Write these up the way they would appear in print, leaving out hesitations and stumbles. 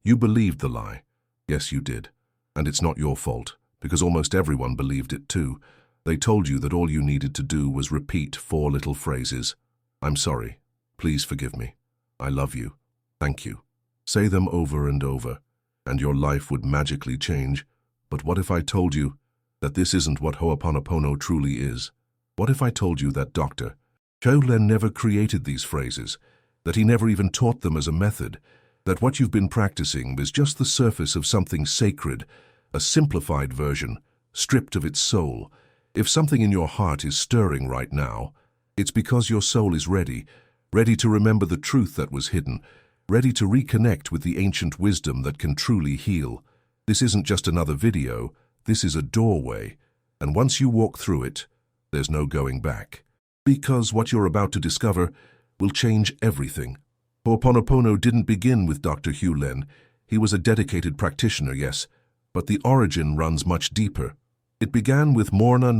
You believed the lie. Yes, you did. And it's not your fault, because almost everyone believed it too. They told you that all you needed to do was repeat 4 little phrases. I'm sorry. Please forgive me. I love you. Thank you. Say them over and over, and your life would magically change. But what if I told you that this isn't what Ho'oponopono truly is? What if I told you that Dr. Hew Len never created these phrases, that he never even taught them as a method, that what you've been practicing is just the surface of something sacred, a simplified version, stripped of its soul? If something in your heart is stirring right now, it's because your soul is ready to remember the truth that was hidden, ready to reconnect with the ancient wisdom that can truly heal. This isn't just another video, this is a doorway, and once you walk through it, there's no going back. Because what you're about to discover will change everything. Ho'oponopono didn't begin with Dr. Hew Len. He was a dedicated practitioner, yes, but the origin runs much deeper. It began with Morrnah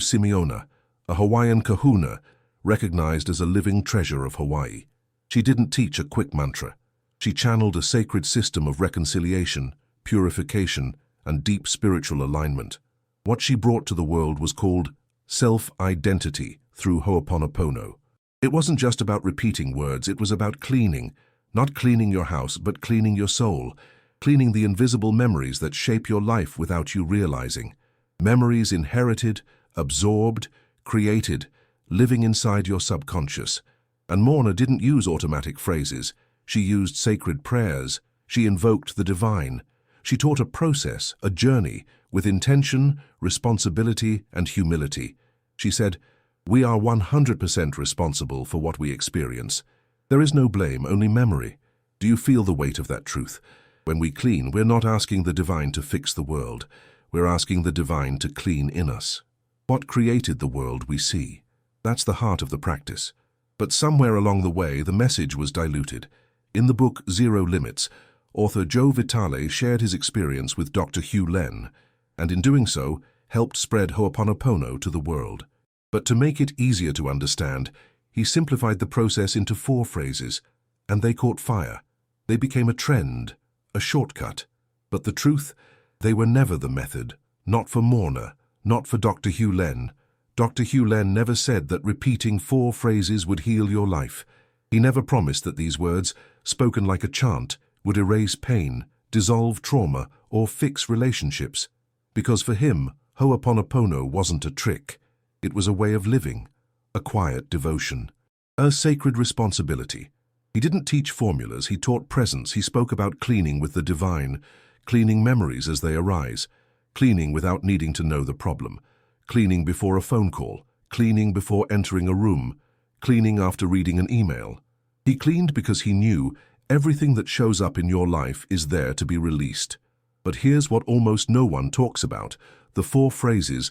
Simeona, a Hawaiian kahuna, recognized as a living treasure of Hawaii. She didn't teach a quick mantra. She channeled a sacred system of reconciliation, purification, and deep spiritual alignment. What she brought to the world was called self-identity through Ho'oponopono. It wasn't just about repeating words, it was about cleaning. Not cleaning your house, but cleaning your soul. Cleaning the invisible memories that shape your life without you realizing. Memories inherited, absorbed, created, living inside your subconscious. And Morrnah didn't use automatic phrases. She used sacred prayers. She invoked the divine. She taught a process, a journey, with intention, responsibility, and humility. She said, "We are 100% responsible for what we experience. There is no blame, only memory." Do you feel the weight of that truth? When we clean, we're not asking the divine to fix the world. We're asking the divine to clean in us. What created the world we see? That's the heart of the practice. But somewhere along the way, the message was diluted. In the book Zero Limits, author Joe Vitale shared his experience with Dr. Hew Len, and in doing so, helped spread Ho'oponopono to the world. But to make it easier to understand, he simplified the process into 4 phrases, and they caught fire. They became a trend, a shortcut. But the truth, they were never the method. Not for Morrnah, not for Dr. Hew Len. Dr. Hew Len never said that repeating 4 phrases would heal your life. He never promised that these words, spoken like a chant, would erase pain, dissolve trauma, or fix relationships. Because for him, Ho'oponopono wasn't a trick. It was a way of living, a quiet devotion, a sacred responsibility. He didn't teach formulas, he taught presence. He spoke about cleaning with the divine, cleaning memories as they arise, cleaning without needing to know the problem, cleaning before a phone call, cleaning before entering a room, cleaning after reading an email. He cleaned because he knew everything that shows up in your life is there to be released. But here's what almost no one talks about. The 4 phrases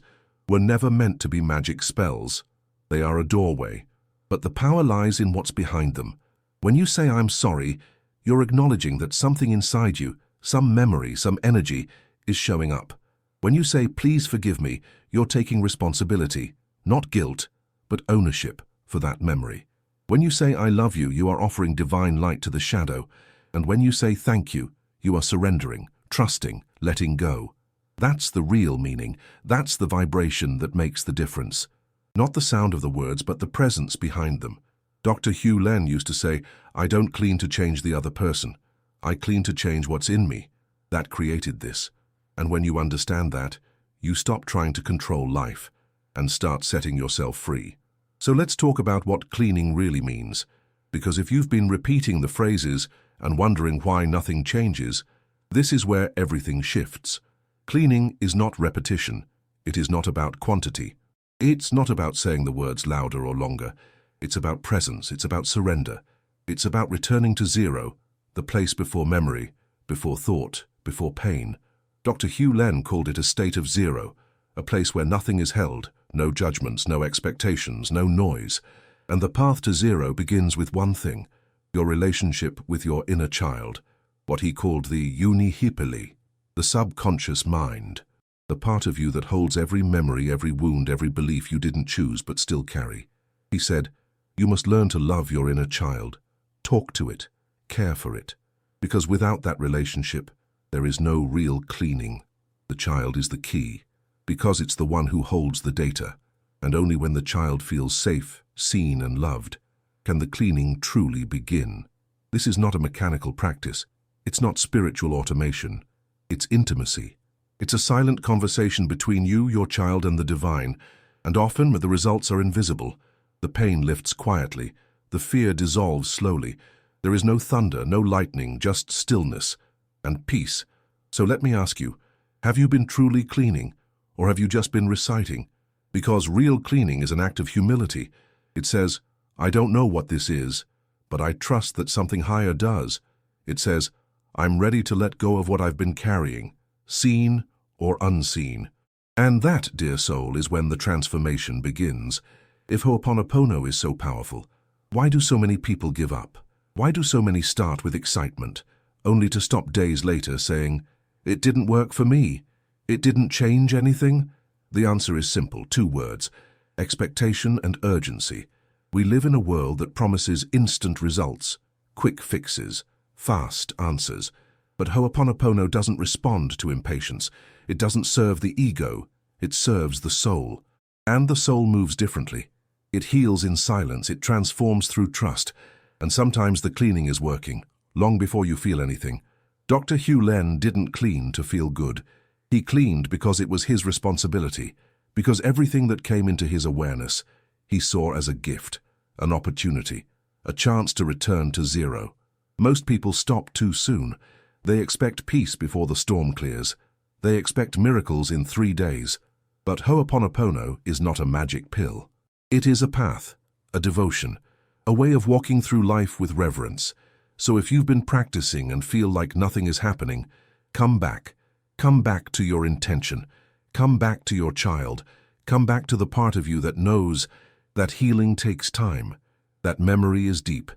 were never meant to be magic spells. They are a doorway, but the power lies in what's behind them. When you say "I'm sorry," you're acknowledging that something inside you, some memory, some energy, is showing up. When you say "Please forgive me," you're taking responsibility, not guilt, but ownership for that memory. When you say "I love you," you are offering divine light to the shadow. And when you say "Thank you," you are surrendering, trusting, letting go. That's the real meaning. That's the vibration that makes the difference. Not the sound of the words, but the presence behind them. Dr. Hew Len used to say, "I don't clean to change the other person. I clean to change what's in me." That created this. And when you understand that, you stop trying to control life and start setting yourself free. So let's talk about what cleaning really means. Because if you've been repeating the phrases and wondering why nothing changes, this is where everything shifts. Cleaning is not repetition. It is not about quantity. It's not about saying the words louder or longer. It's about presence. It's about surrender. It's about returning to zero, the place before memory, before thought, before pain. Dr. Hew Len called it a state of zero, a place where nothing is held, no judgments, no expectations, no noise. And the path to zero begins with one thing, your relationship with your inner child, what he called the unihipili, the subconscious mind, the part of you that holds every memory, every wound, every belief you didn't choose but still carry. He said, you must learn to love your inner child, talk to it, care for it. Because without that relationship, there is no real cleaning. The child is the key, because it's the one who holds the data, and only when the child feels safe, seen and loved, can the cleaning truly begin. This is not a mechanical practice. It's not spiritual automation. It's intimacy. It's a silent conversation between you, your child, and the divine, and often the results are invisible. The pain lifts quietly. The fear dissolves slowly. There is no thunder, no lightning, just stillness and peace. So let me ask you, have you been truly cleaning, or have you just been reciting? Because real cleaning is an act of humility. It says, I don't know what this is, but I trust that something higher does. It says, I'm ready to let go of what I've been carrying, seen or unseen. And that, dear soul, is when the transformation begins. If Ho'oponopono is so powerful, why do so many people give up? Why do so many start with excitement, only to stop days later saying, it didn't work for me? It didn't change anything? The answer is simple, 2 words: expectation and urgency. We live in a world that promises instant results, quick fixes, fast answers. But Ho'oponopono doesn't respond to impatience. It doesn't serve the ego. It serves the soul. And the soul moves differently. It heals in silence. It transforms through trust. And sometimes the cleaning is working, long before you feel anything. Dr. Hew Len didn't clean to feel good. He cleaned because it was his responsibility, because everything that came into his awareness, he saw as a gift, an opportunity, a chance to return to zero. Most people stop too soon. They expect peace before the storm clears. They expect miracles in 3 days. But Ho'oponopono is not a magic pill. It is a path, a devotion, a way of walking through life with reverence. So if you've been practicing and feel like nothing is happening, come back. Come back to your intention. Come back to your child. Come back to the part of you that knows that healing takes time, that memory is deep,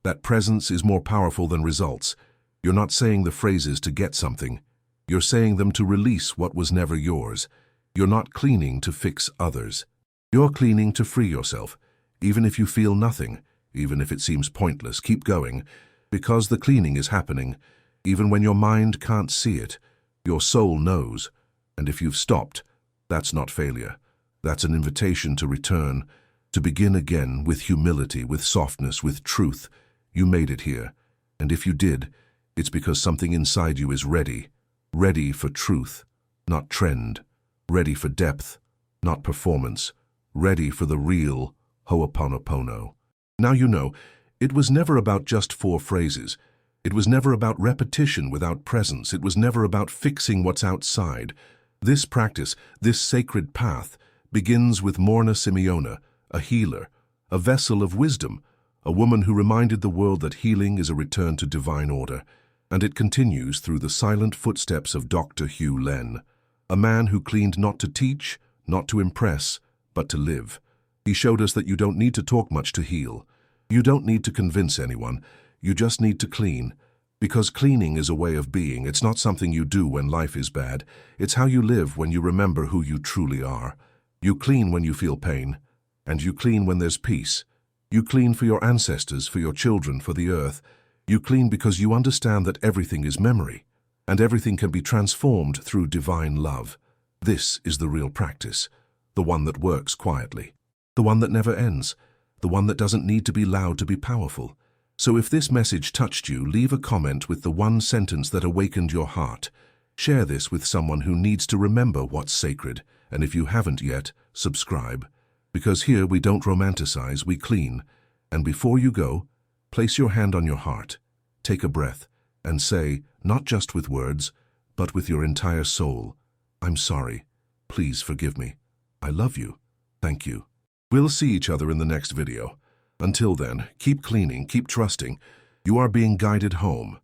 that presence is more powerful than results. You're not saying the phrases to get something. You're saying them to release what was never yours. You're not cleaning to fix others. You're cleaning to free yourself. Even if you feel nothing, even if it seems pointless, keep going, because the cleaning is happening. Even when your mind can't see it, your soul knows. And if you've stopped, that's not failure. That's an invitation to return, to begin again with humility, with softness, with truth. You made it here. And if you did, it's because something inside you is ready. Ready for truth, not trend. Ready for depth, not performance. Ready for the real Ho'oponopono. Now you know, it was never about just 4 phrases. It was never about repetition without presence. It was never about fixing what's outside. This practice, this sacred path, begins with Morrnah Simeona, a healer, a vessel of wisdom, a woman who reminded the world that healing is a return to divine order. And it continues through the silent footsteps of Dr. Hew Len, a man who cleaned not to teach, not to impress, but to live. He showed us that you don't need to talk much to heal. You don't need to convince anyone. You just need to clean. Because cleaning is a way of being. It's not something you do when life is bad. It's how you live when you remember who you truly are. You clean when you feel pain, and you clean when there's peace. You clean for your ancestors, for your children, for the earth. You clean because you understand that everything is memory, and everything can be transformed through divine love. This is the real practice, the one that works quietly, the one that never ends, the one that doesn't need to be loud to be powerful. So if this message touched you, leave a comment with the one sentence that awakened your heart. Share this with someone who needs to remember what's sacred, and if you haven't yet, subscribe. Because here we don't romanticize, we clean. And before you go, place your hand on your heart, take a breath, and say, not just with words, but with your entire soul, I'm sorry. Please forgive me. I love you. Thank you. We'll see each other in the next video. Until then, keep cleaning, keep trusting. You are being guided home.